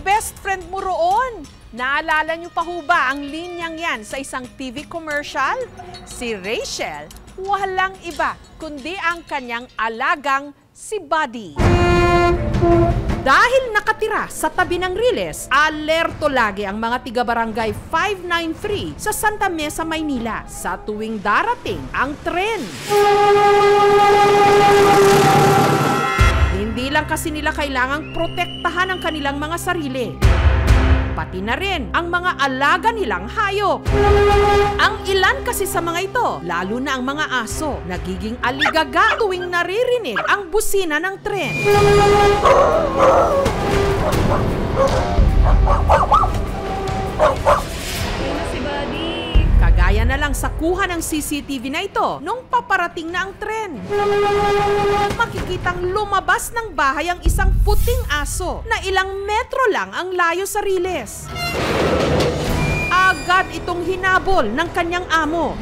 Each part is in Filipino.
best friend mo roon. Naalala niyo pa ho ba ang linyang yan sa isang TV commercial? Si Rachel, walang iba kundi ang kanyang alagang si Buddy. Dahil nakatira sa tabi ng Riles, alerto lagi ang mga tiga-barangay 593 sa Santa Mesa, Maynila sa tuwing darating ang tren. Hindi lang kasi nila kailangang protektahan ang kanilang mga sarili, pati na rin ang mga alaga nilang hayop. Ang ilan kasi sa mga ito, lalo na ang mga aso, nagiging aligaga tuwing naririnig ang busina ng tren. Si Buddy. Kagaya na lang sa kuha ng CCTV na ito nung paparating na ang tren. Makikitang lumabas ng bahay ang isang puting aso na ilang metro lang ang layo sa Riles. Agad itong hinabol ng kanyang amo.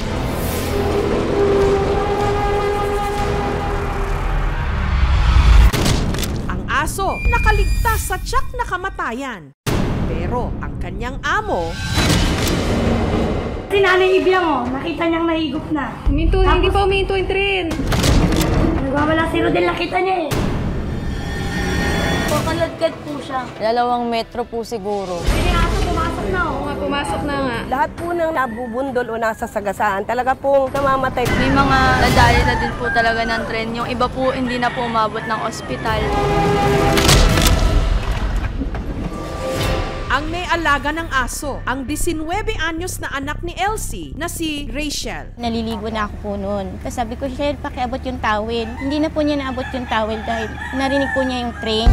Ang aso nakaligtas sa tiyak na kamatayan. Pero ang kanyang amo, Si Nanay Ibiang, nakita niyang nahigop na. Hindi pa uminto yung tren. Nagwawala si Rodel, nakita niya eh. Kaladkad po siya. 2 metro po siguro. Hindi aso, pumasok na Oo nga, pumasok na nga. Lahat po ng nabubundol o nasa sagasaan, talaga pong namamatay. May mga nadali na din po talaga ng tren. Yung iba po hindi na po umabot ng ospital. ang may alaga ng aso, ang 19 anyos na anak ni Elsie na si Rachel. Naliligo na ako po noon. Tapos sabi ko, Shell, pakiabot yung towel. Hindi na po niya naabot yung towel dahil narinig po niya yung train.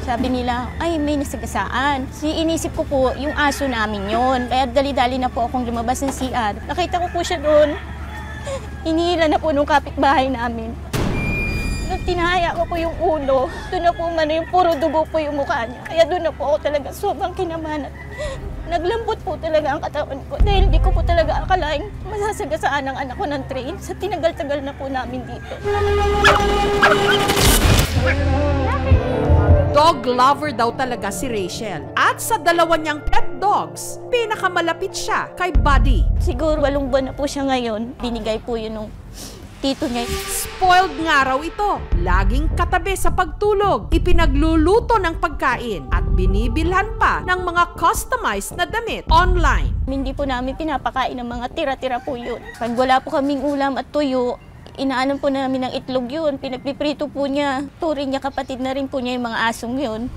Sabi nila, ay may nasagasaan. Inisip ko po yung aso namin yon. Kaya dali-dali na po akong lumabas ng CR. Nakita ko po siya doon. Inihila na po nung kapitbahay namin. Nung tinahaya ko po yung ulo, doon na po yung puro dugo po yung mukha niya. Kaya doon na po ako talaga sobrang kinamanat. Naglambot po talaga ang katawan ko dahil hindi ko po talaga akalaing masasagasaan ang anak ko ng train sa tinagal-tagal na po namin dito. Dog lover daw talaga si Rachel. At sa dalawa niyang pet dogs, pinakamalapit siya kay Buddy. Siguro 8 buwan na po siya ngayon. Binigay po yun nung tito niya. Spoiled nga raw ito. Laging katabi sa pagtulog. Ipinagluluto ng pagkain at binibilhan pa ng mga customized na damit online. Hindi po namin pinapakain ng mga tira-tira po yun. Pag wala po kaming ulam at tuyo, inaanan po namin ng itlog yun. Pinagpiprito po niya. Turing niya, kapatid na rin po niya yung mga asong yun.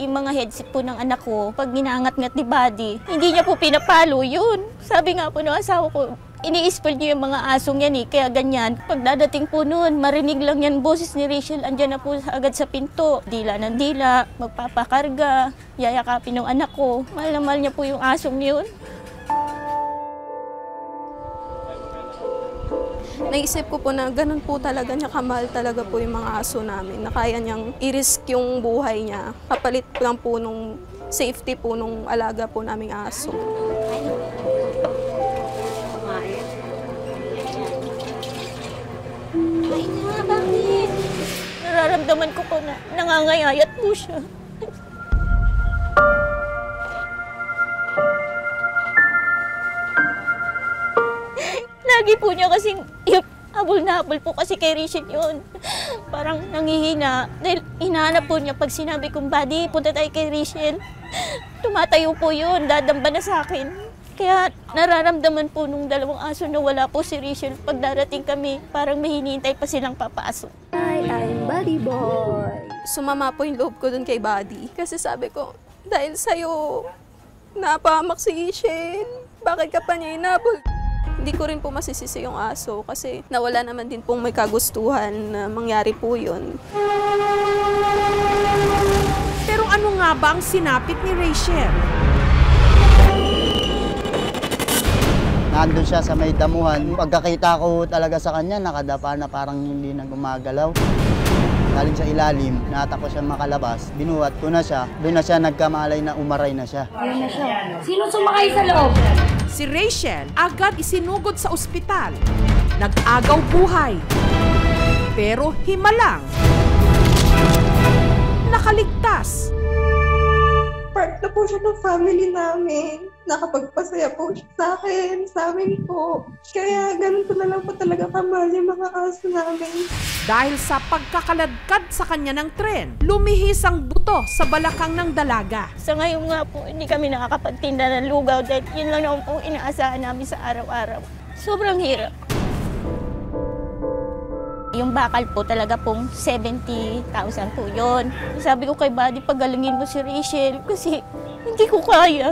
Yung mga headset po ng anak ko, pag ginangat-ngat ni Buddy, hindi niya po pinapalo yun. Sabi nga po ng asawa ko, ini-spoil niyo yung mga asong yan eh, kaya ganyan. Pag dadating po noon, marinig lang yan boses ni Rachel, andyan na po agad sa pinto. Dila ng dila, magpapakarga, yayakapin ng anak ko. Mahal na mahal niya po yung asong yun. Naisip ko po na ganun po talaga niya kamahal talaga po yung mga aso namin, na kaya niyang i-risk yung buhay niya. Kapalit lang po nung safety po nung alaga po naming aso. Ay na, bakit? Nararamdaman ko po na nangangayayat po siya. Lagi po niya kasing habol na habol po kasi kay Rachel yun. Parang nangihina. Dahil hinahanap po niya pag sinabi kong, Buddy, punta tayo kay Rachel. Tumatayo po yun, dadamba na sa akin. Kaya nararamdaman po nung 2 aso na wala po si Rachel. Pag darating kami, parang may hinihintay pa silang papasok. I'm Buddy Boy. Sumama po yung loob ko dun kay Buddy. Kasi sabi ko, dahil sa'yo, napahamak si Rachel. Bakit ka pa niya inabol? Hindi ko rin po masisisi yung aso kasi nawala naman din pong may kagustuhan na mangyari po yun. Pero ano nga ba ang sinapit ni Rachel? Nandun siya sa may damuhan. Pagkakita ko talaga sa kanya, nakadapa na parang hindi na gumagalaw. Galing sa ilalim, natakot siya makalabas. Binuhat ko na siya. Doon na siya nagkamalay na umaray na siya. Ayun na siya. Sino sumakay sa loob? Si Rachel agad isinugod sa ospital. Nag-agaw buhay. Pero himalang nakaligtas. lumabas. Part na po siya ng family namin. Nakapagpasaya po siya sa akin, sa amin po. Kaya ganun ko na lang po talaga kamahal yung mga aso namin. Dahil sa pagkakaladkad sa kanya ng tren, lumihis ang buto sa balakang ng dalaga. Sa ngayon nga po, hindi kami nakakapagtinda ng lugaw dahil yun lang naman po inaasahan namin sa araw-araw. Sobrang hirap. Yung bakal po talaga pong 70,000 po yun. Sabi ko kay Buddy, pagalingin mo si Rachel kasi hindi ko kaya.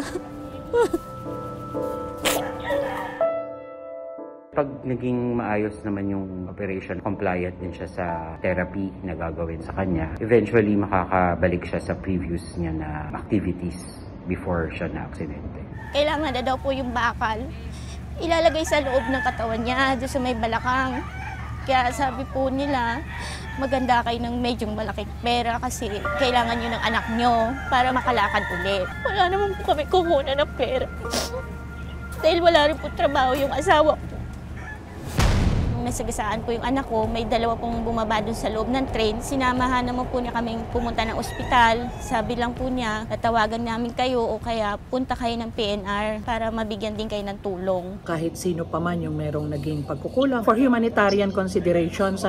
Pag naging maayos naman yung operation, compliant din siya sa therapy na gagawin sa kanya, eventually makakabalik siya sa previous niya na activities before siya na-aksidente. Kailangan na daw po yung bakal ilalagay sa loob ng katawan niya, doon sa may balakang. Kaya sabi po nila, maganda kayo ng medyo malaking pera kasi kailangan nyo ng anak nyo para makalakad ulit. Wala naman po kami kukunan ng pera. Dahil wala rin po trabaho yung asawa ko. Nasagasaan po yung anak ko, may dalawa pong bumaba dun sa loob ng train. Sinamahan naman po niya kaming pumunta ng ospital. Sabi lang po niya, tatawagan namin kayo o kaya punta kayo ng PNR para mabigyan din kayo ng tulong. Kahit sino pa man yung merong naging pagkukulang. For humanitarian considerations,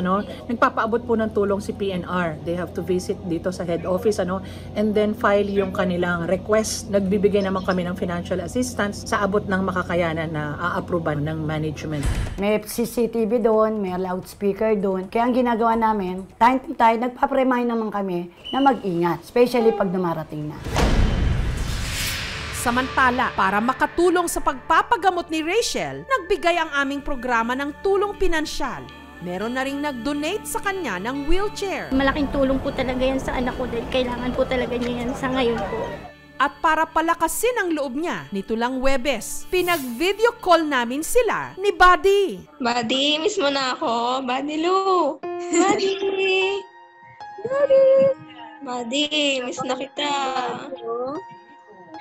nagpapaabot po ng tulong si PNR. They have to visit dito sa head office, and then file yung kanilang request. Nagbibigay naman kami ng financial assistance sa abot ng makakayanan na a-approvean ng management. May CCTV doon, may loudspeaker doon. Kaya ang ginagawa namin, time to time, nagpapremind naman kami na mag-ingat, especially pag dumarating na. Samantala, para makatulong sa pagpapagamot ni Rachel, nagbigay ang aming programa ng tulong pinansyal. Meron na ring nag-donate sa kanya ng wheelchair. Malaking tulong po talaga yan sa anak ko dahil kailangan po talaga niya yan sa ngayon po. At para palakasin ang loob niya, nito lang Huwebes, pinag-video call namin sila ni Buddy. Buddy, miss mo na ako. Buddy Lou. Buddy. Buddy. Buddy, miss na kita.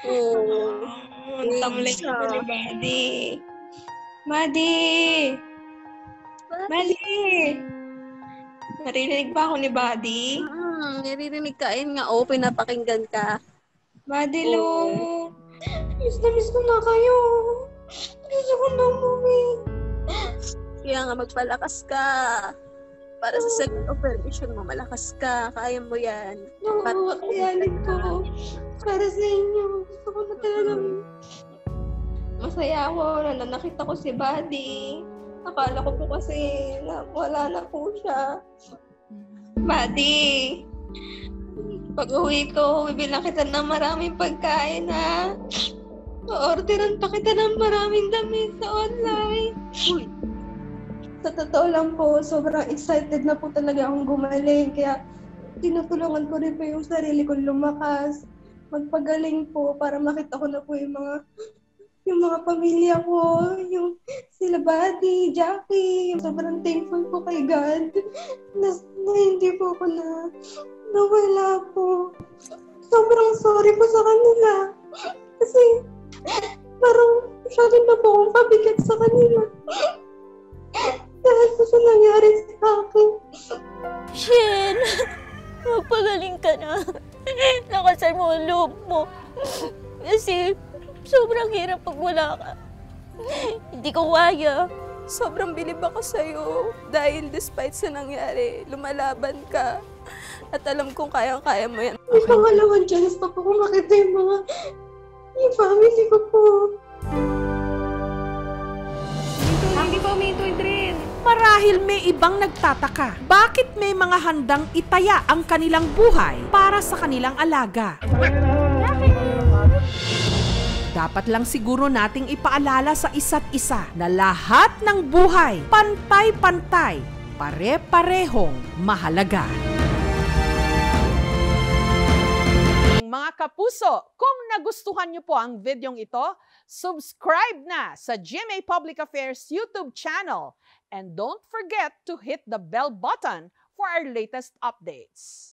Ang tamlay ko ni Buddy. Buddy. Buddy. Narinig ba ako ni Buddy? Naririnig ka. Ayun nga, pinapakinggan ka. Buddy Lou, miss ko na kayo. Gusto ko na umuwi. Kaya nga magpalakas ka. Para sa second operation mo, malakas ka. Kaya mo yan. Kakayanin ko. Para sa inyo. Gusto ko na talagang masaya ako na nakita ko si Buddy. Akala ko po kasi na wala na po siya. Buddy, pag-uwi ko, bibilang kita ng maraming pagkain, ha? O-orderan pa kita ng maraming damit sa online. Sa totoo lang po, sobrang excited na po talaga akong gumaling. Kaya tinutulungan ko rin po yung sarili ko lumakas, magpagaling po para makita ko na po yung mga pamilya ko, yung sila Buddy, Jackie. Sobrang thankful po kay God na hindi po ako nawala po. Sobrang sorry po sa kanila. Kasi parang masyado na po akong pabigat sa kanila. Dahil sa nangyari sa akin. Shen, magpagaling ka na. Lakasan mo ang loob mo. Kasi sobrang hirap pag wala ka. Hindi ko kaya. Sobrang bilib ako sa'yo. Dahil despite sa nangyari, lumalaban ka. At alam kong kaya-kaya mo yan. May pangalawang chance pa po kung makita yung family ko po. Hindi pa uminto yung train. Marahil may ibang nagtataka, bakit may mga handang itaya ang kanilang buhay para sa kanilang alaga? Dapat lang siguro nating ipaalala sa isa't isa na lahat ng buhay pantay-pantay, pare-parehong mahalaga. Mga kapuso, kung nagustuhan niyo po ang videong ito, subscribe na sa GMA Public Affairs YouTube channel and don't forget to hit the bell button for our latest updates.